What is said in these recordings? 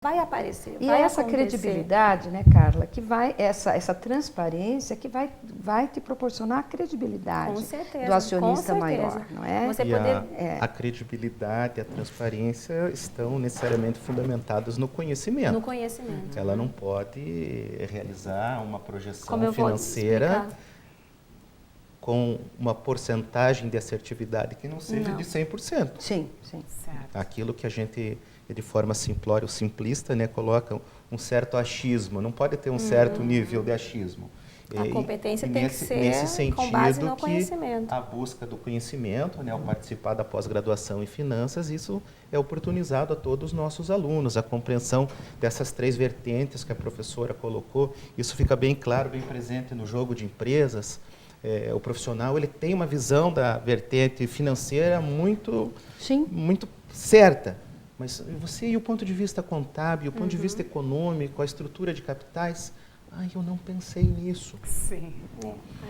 vai aparecer, E vai essa acontecer. credibilidade, né, Carla, que vai, essa transparência que vai te proporcionar a credibilidade Com certeza, do acionista com certeza. maior, não é? Você E poder... a credibilidade, a transparência estão necessariamente fundamentadas no conhecimento. No conhecimento. Ela não pode realizar uma projeção Como eu vou financeira explicar? com uma porcentagem de assertividade que não seja Não. de 100%. Sim, sim. Certo. Aquilo que a gente, de forma simplória ou simplista, né, coloca um certo achismo, não pode ter um certo nível de achismo. A E- competência e tem nesse, que ser nesse sentido com base no que conhecimento. a busca do conhecimento, né, ao participar da pós-graduação em finanças, isso é oportunizado a todos os nossos alunos, a compreensão dessas 3 vertentes que a professora colocou, isso fica bem claro, bem presente no jogo de empresas. O profissional ele tem uma visão da vertente financeira muito certa, mas você e o ponto de vista contábil, o ponto de vista econômico, a estrutura de capitais, eu não pensei nisso. Sim.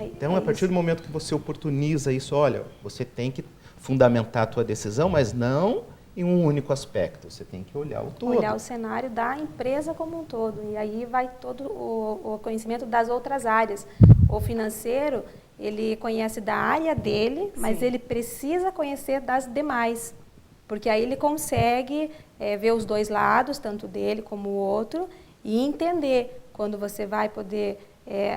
Então, a partir do momento que você oportuniza isso, olha, você tem que fundamentar a tua decisão, mas não em um único aspecto, você tem que olhar o todo. Olhar o cenário da empresa como um todo, e aí vai todo o conhecimento das outras áreas. O financeiro, ele conhece da área dele, mas Sim. ele precisa conhecer das demais, porque aí ele consegue ver os dois lados, tanto dele como o outro, e entender quando você vai poder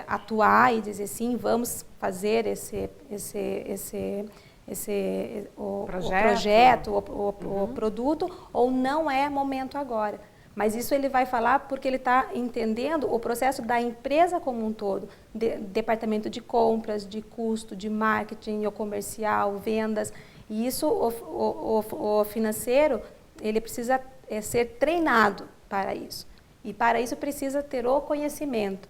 atuar e dizer sim, vamos fazer o projeto, o produto, ou não é momento agora. Mas isso ele vai falar porque ele está entendendo o processo da empresa como um todo, departamento de compras, de custo, de marketing, o comercial, vendas. E isso, o financeiro, ele precisa ser treinado para isso. E para isso precisa ter o conhecimento.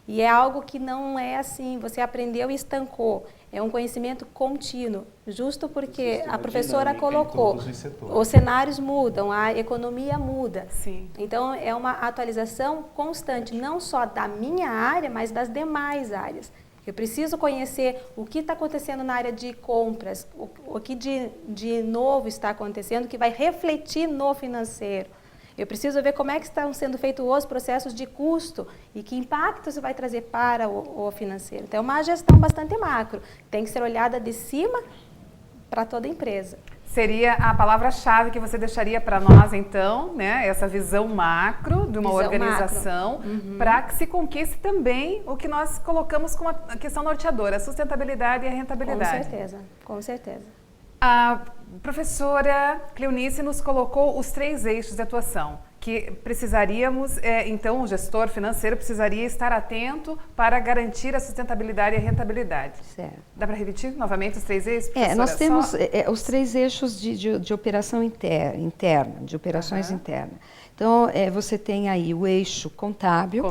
E é algo que não é assim, você aprendeu e estancou. É um conhecimento contínuo, justo porque a professora colocou, os cenários mudam, a economia muda. Sim. Então, é uma atualização constante, não só da minha área, mas das demais áreas. Eu preciso conhecer o que está acontecendo na área de compras, o que de novo está acontecendo, que vai refletir no financeiro. Eu preciso ver como é que estão sendo feitos os processos de custo e que impacto isso vai trazer para o financeiro. Então, é uma gestão bastante macro, tem que ser olhada de cima para toda a empresa. Seria a palavra-chave que você deixaria para nós, então, né? Essa visão macro de uma organização, para que se conquiste também o que nós colocamos como a questão norteadora, a sustentabilidade e a rentabilidade. Com certeza, com certeza. A professora Cleonice nos colocou os 3 eixos de atuação, que precisaríamos, então o gestor financeiro precisaria estar atento para garantir a sustentabilidade e a rentabilidade. Certo. Dá para repetir novamente os 3 eixos, professora? Nós temos os 3 eixos de operação interna, de operações internas. Então, você tem aí o eixo contábil,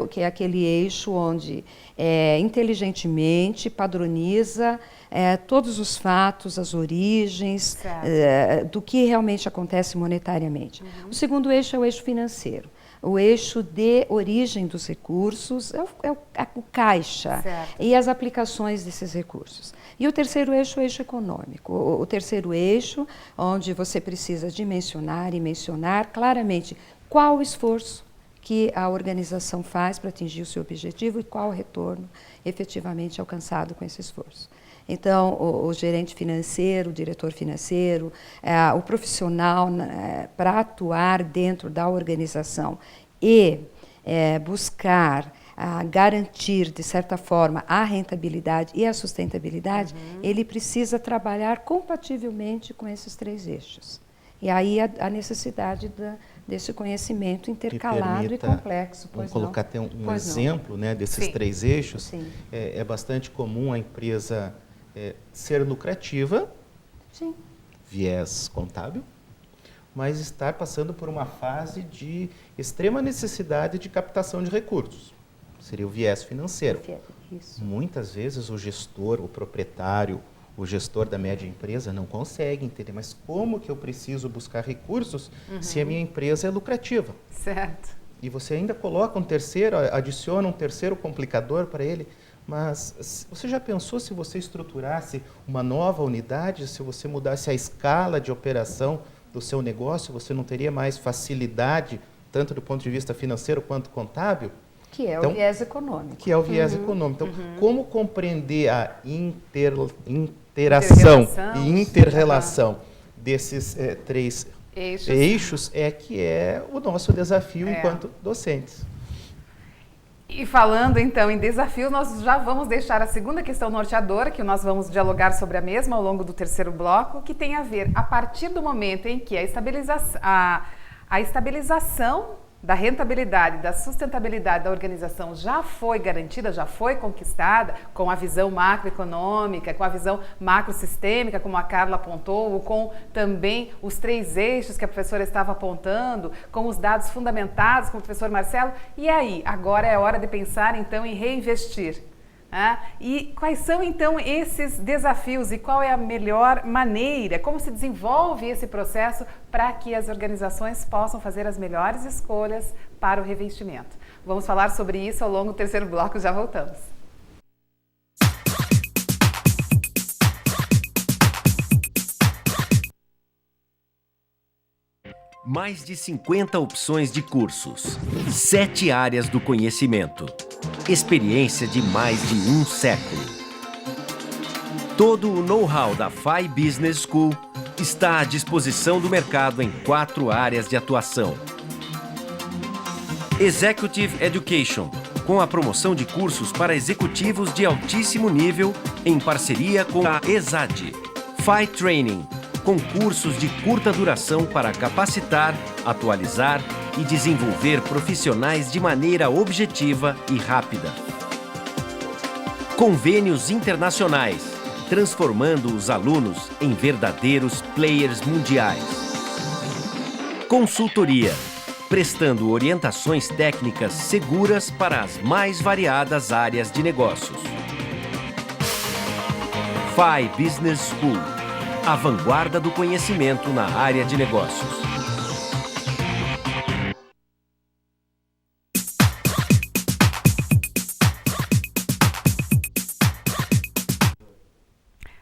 que é aquele eixo onde inteligentemente padroniza todos os fatos, as origens do que realmente acontece monetariamente. O segundo eixo é o eixo financeiro. O eixo de origem dos recursos é o caixa e as aplicações desses recursos. E o terceiro eixo é o eixo econômico. O terceiro eixo, onde você precisa dimensionar e mencionar claramente qual o esforço que a organização faz para atingir o seu objetivo e qual o retorno efetivamente alcançado com esse esforço. Então, o gerente financeiro, o diretor financeiro, o profissional para atuar dentro da organização e buscar garantir, de certa forma, a rentabilidade e a sustentabilidade, ele precisa trabalhar compativelmente com esses 3 eixos. E aí a necessidade desse conhecimento intercalado e complexo. Vamos colocar até um exemplo, né, desses 3 eixos. É bastante comum a empresa ser lucrativa, viés contábil, mas estar passando por uma fase de extrema necessidade de captação de recursos. Seria o viés financeiro. Isso. Muitas vezes o gestor, o proprietário, o gestor da média empresa não consegue entender, mas como que eu preciso buscar recursos se a minha empresa é lucrativa? Certo. E você ainda coloca um terceiro, adiciona um terceiro complicador para ele. Mas você já pensou se você estruturasse uma nova unidade, se você mudasse a escala de operação do seu negócio, você não teria mais facilidade, tanto do ponto de vista financeiro quanto contábil? Que é o viés econômico. Que é o viés econômico. Então, como compreender a interação e inter-relação desses três eixos que é o nosso desafio enquanto docentes. E falando então em desafio, nós já vamos deixar a segunda questão norteadora, que nós vamos dialogar sobre a mesma ao longo do terceiro bloco, que tem a ver a partir do momento em que a estabilização da rentabilidade, da sustentabilidade da organização já foi garantida, já foi conquistada, com a visão macroeconômica, com a visão macrosistêmica, como a Carla apontou, com também os 3 eixos que a professora estava apontando, com os dados fundamentados, com o professor Marcelo. E aí, agora é hora de pensar então em reinvestir. E quais são então esses desafios e qual é a melhor maneira, como se desenvolve esse processo para que as organizações possam fazer as melhores escolhas para o reinvestimento? Vamos falar sobre isso ao longo do terceiro bloco, já voltamos. Mais de 50 opções de cursos, 7 áreas do conhecimento, experiência de mais de 1 século. Todo o know-how da FI Business School está à disposição do mercado em 4 áreas de atuação. Executive Education, com a promoção de cursos para executivos de altíssimo nível em parceria com a ESAD. FI Training, com cursos de curta duração para capacitar, atualizar e desenvolver profissionais de maneira objetiva e rápida. Convênios internacionais, transformando os alunos em verdadeiros players mundiais. Consultoria, prestando orientações técnicas seguras para as mais variadas áreas de negócios. FI Business School, a vanguarda do conhecimento na área de negócios.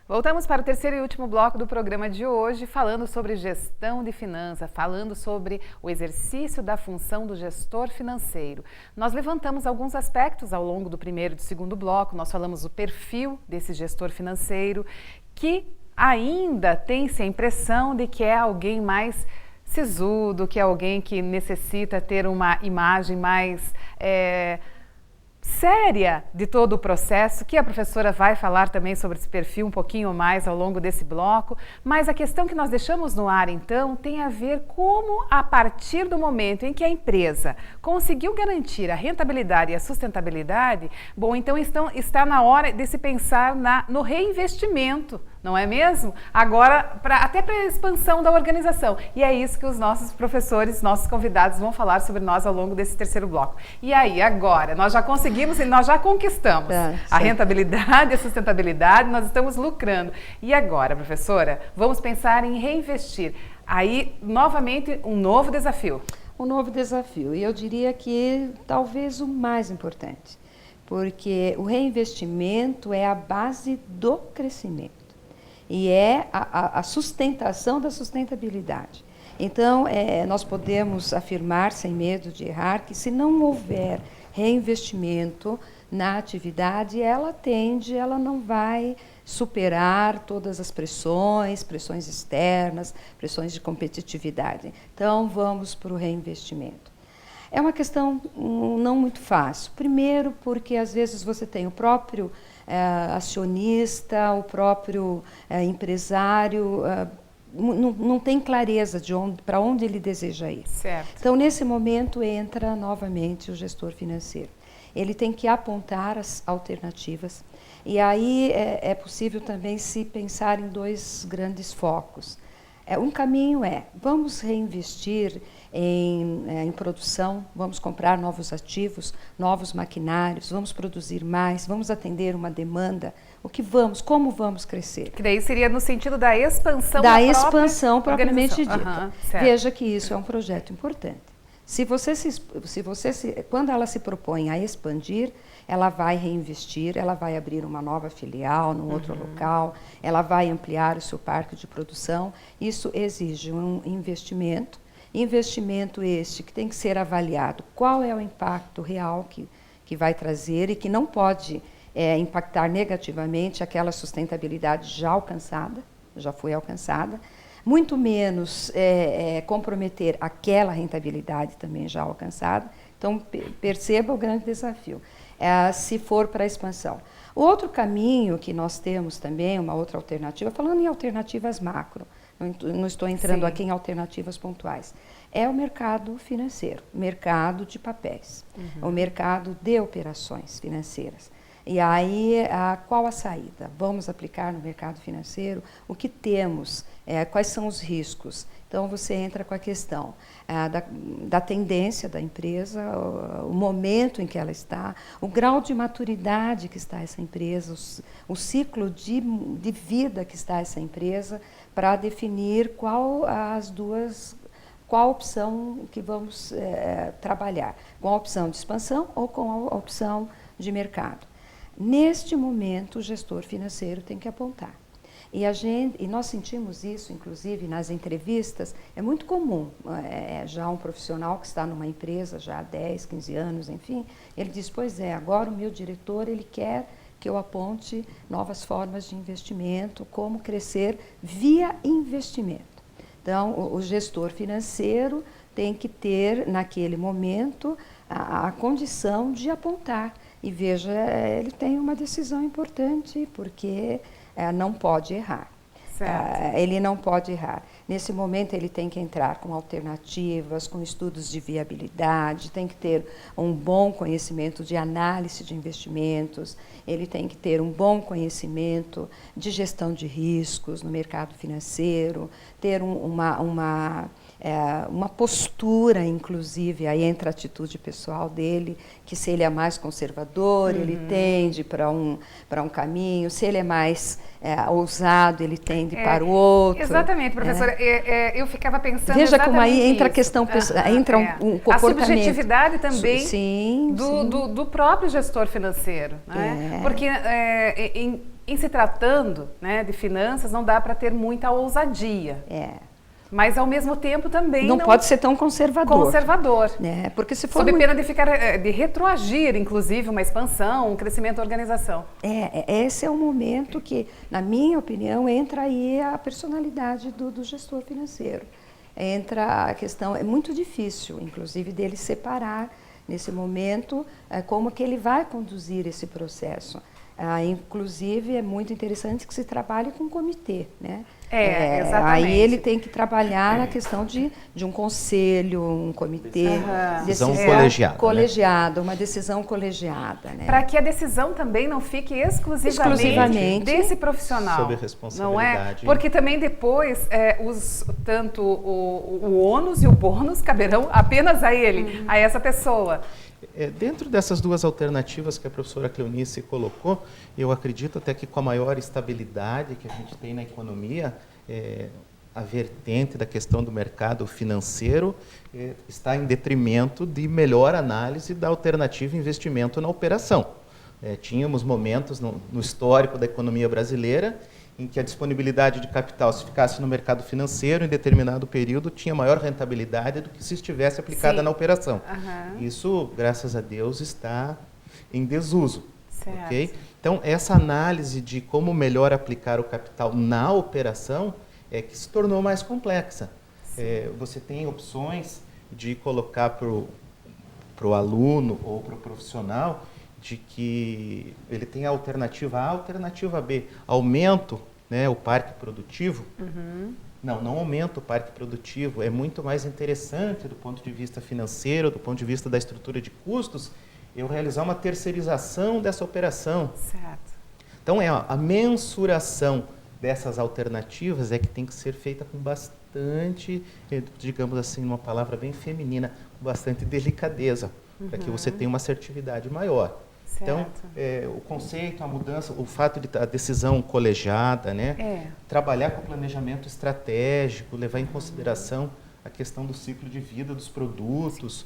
Voltamos para o terceiro e último bloco do programa de hoje, falando sobre gestão de finanças, falando sobre o exercício da função do gestor financeiro. Nós levantamos alguns aspectos ao longo do primeiro e do segundo bloco, nós falamos do perfil desse gestor financeiro, que ainda tem-se a impressão de que é alguém mais sisudo, que é alguém que necessita ter uma imagem mais séria de todo o processo, que a professora vai falar também sobre esse perfil um pouquinho mais ao longo desse bloco, mas a questão que nós deixamos no ar então tem a ver como a partir do momento em que a empresa conseguiu garantir a rentabilidade e a sustentabilidade, bom, então está na hora de se pensar no reinvestimento, não é mesmo? Agora, até para a expansão da organização. E é isso que os nossos professores, nossos convidados vão falar sobre nós ao longo desse terceiro bloco. E aí, agora, nós já conseguimos e nós já conquistamos a rentabilidade, a sustentabilidade, nós estamos lucrando. E agora, professora, vamos pensar em reinvestir. Aí, novamente, um novo desafio. Um novo desafio. E eu diria que talvez o mais importante, porque o reinvestimento é a base do crescimento. E é a sustentação da sustentabilidade. Então, nós podemos afirmar, sem medo de errar, que se não houver reinvestimento na atividade, ela não vai superar todas as pressões externas, pressões de competitividade. Então, vamos para o reinvestimento. É uma questão não muito fácil. Primeiro, porque às vezes você tem o próprio acionista, o próprio empresário, não tem clareza para onde ele deseja ir. Certo. Então, nesse momento, entra novamente o gestor financeiro. Ele tem que apontar as alternativas. E aí é possível também se pensar em 2 grandes focos. Um caminho vamos reinvestir em produção, vamos comprar novos ativos, novos maquinários, vamos produzir mais, vamos atender uma demanda. Como vamos crescer? Que daí seria no sentido da expansão da expansão propriamente dita. Certo. Veja que isso é um projeto importante. Quando ela se propõe a expandir, ela vai reinvestir, ela vai abrir uma nova filial num outro local, ela vai ampliar o seu parque de produção. Isso exige um investimento. Investimento este que tem que ser avaliado qual é o impacto real que vai trazer e que não pode impactar negativamente aquela sustentabilidade já foi alcançada, muito menos comprometer aquela rentabilidade também já alcançada. Então, perceba o grande desafio, se for para a expansão. O outro caminho que nós temos também, uma outra alternativa, falando em alternativas macro, não estou entrando aqui em alternativas pontuais, é o mercado financeiro, mercado de papéis, o mercado de operações financeiras. E aí, qual a saída? Vamos aplicar no mercado financeiro? O que temos? Quais são os riscos? Então, você entra com a questão da tendência da empresa, o momento em que ela está, o grau de maturidade que está essa empresa, o ciclo de vida que está essa empresa, para definir qual a opção que vamos trabalhar, com a opção de expansão ou com a opção de mercado. Neste momento, o gestor financeiro tem que apontar. E nós sentimos isso, inclusive, nas entrevistas. É muito comum, já um profissional que está numa empresa já há 10, 15 anos, enfim, ele diz, pois agora o meu diretor, ele quer que eu aponte novas formas de investimento, como crescer via investimento. Então, o gestor financeiro tem que ter, naquele momento, a condição de apontar. E veja, ele tem uma decisão importante, porque não pode errar. Ele não pode errar. Nesse momento, ele tem que entrar com alternativas, com estudos de viabilidade, tem que ter um bom conhecimento de análise de investimentos, ele tem que ter um bom conhecimento de gestão de riscos no mercado financeiro, ter uma postura, inclusive, aí entra a atitude pessoal dele, que se ele é mais conservador, ele tende para um caminho, se ele é mais ousado, ele tende para o outro. Exatamente, professora. Eu ficava pensando Veja como aí entra a questão pessoal, entra um comportamento. A subjetividade também sim. Do próprio gestor financeiro. Né? Porque em se tratando, né, de finanças, não dá para ter muita ousadia. Mas, ao mesmo tempo, também não pode ser tão conservador. Porque se for sob pena de retroagir, inclusive, uma expansão, um crescimento da organização. Esse é o momento que, na minha opinião, entra aí a personalidade do gestor financeiro. Entra a questão, é muito difícil, inclusive, dele separar, nesse momento, como que ele vai conduzir esse processo. Inclusive, é muito interessante que se trabalhe com um comitê, né? Exatamente. Aí ele tem que trabalhar na questão de um conselho, um comitê. Decisão colegiada. Uma decisão colegiada. Né? Para que a decisão também não fique exclusivamente desse profissional. Sob responsabilidade. Não é? Porque também depois, tanto o ônus e o bônus caberão apenas a ele, a essa pessoa. Dentro dessas duas alternativas que a professora Cleonice colocou, eu acredito até que com a maior estabilidade que a gente tem na economia, a vertente da questão do mercado financeiro está em detrimento de melhor análise da alternativa investimento na operação. Tínhamos momentos no histórico da economia brasileira em que a disponibilidade de capital, se ficasse no mercado financeiro, em determinado período, tinha maior rentabilidade do que se estivesse aplicada na operação. Isso, graças a Deus, está em desuso. Okay? Então, essa análise de como melhor aplicar o capital na operação é que se tornou mais complexa. Você tem opções de colocar para o aluno ou para o profissional de que ele tem a alternativa A, a alternativa B. Aumento, né, o parque produtivo? Não aumenta o parque produtivo. É muito mais interessante do ponto de vista financeiro, do ponto de vista da estrutura de custos, eu realizar uma terceirização dessa operação. Certo. Então, a mensuração dessas alternativas é que tem que ser feita com bastante, digamos assim, uma palavra bem feminina, com bastante delicadeza, para que você tenha uma assertividade maior. Certo. Então, o conceito, a mudança, o fato de a decisão colegiada, né? Trabalhar com planejamento estratégico, levar em consideração a questão do ciclo de vida dos produtos,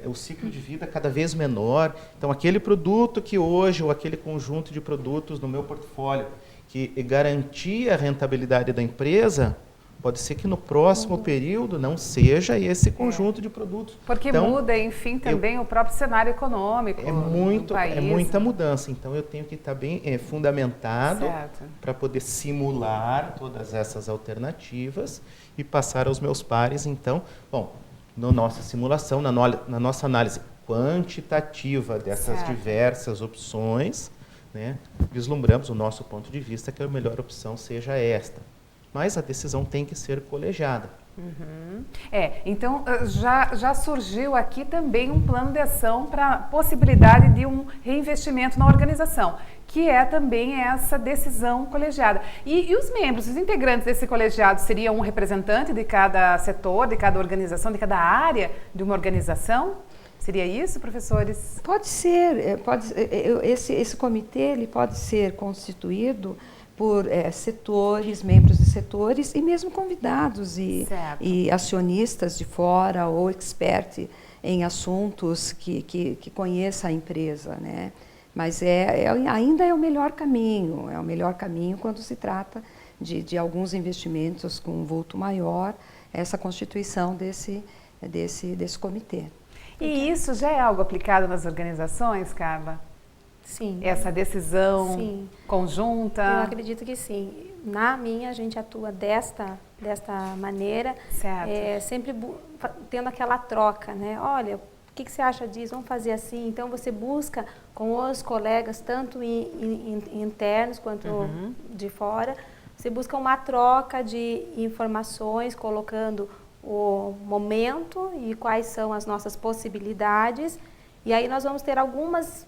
o ciclo de vida cada vez menor. Então, aquele produto que hoje, ou aquele conjunto de produtos no meu portfólio, que garantia a rentabilidade da empresa, pode ser que no próximo período não seja esse conjunto de produtos. Porque então, muda, enfim, também o próprio cenário econômico do país. É muita mudança. Então, eu tenho que estar bem fundamentado para poder simular todas essas alternativas e passar aos meus pares. Então, bom, na nossa simulação, na nossa análise quantitativa dessas diversas opções, né, vislumbramos o nosso ponto de vista que a melhor opção seja esta. Mas a decisão tem que ser colegiada. Então já surgiu aqui também um plano de ação para a possibilidade de um reinvestimento na organização, que é também essa decisão colegiada. E os membros, os integrantes desse colegiado seriam um representante de cada setor, de cada organização, de cada área de uma organização? Seria isso, professores? Pode ser. Esse comitê ele pode ser constituído por setores, membros de setores e mesmo convidados e acionistas de fora ou expert em assuntos que conheça a empresa, né? Mas ainda é o melhor caminho quando se trata de alguns investimentos com um vulto maior, essa constituição desse comitê. E isso já é algo aplicado nas organizações, Carla? Sim. Essa decisão conjunta? Eu acredito que sim. Na minha, a gente atua desta maneira, sempre tendo aquela troca, né? Olha, o que você acha disso? Vamos fazer assim? Então, você busca com os colegas, tanto internos quanto de fora, você busca uma troca de informações, colocando o momento e quais são as nossas possibilidades. E aí nós vamos ter algumas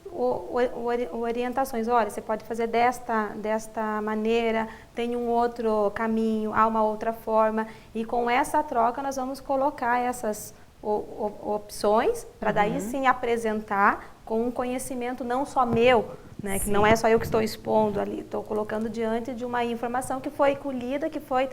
orientações. Olha, você pode fazer desta maneira, tem um outro caminho, há uma outra forma. E com essa troca nós vamos colocar essas opções para daí sim apresentar com um conhecimento não só meu, né, que não é só eu que estou expondo ali, estou colocando diante de uma informação que foi colhida, que foi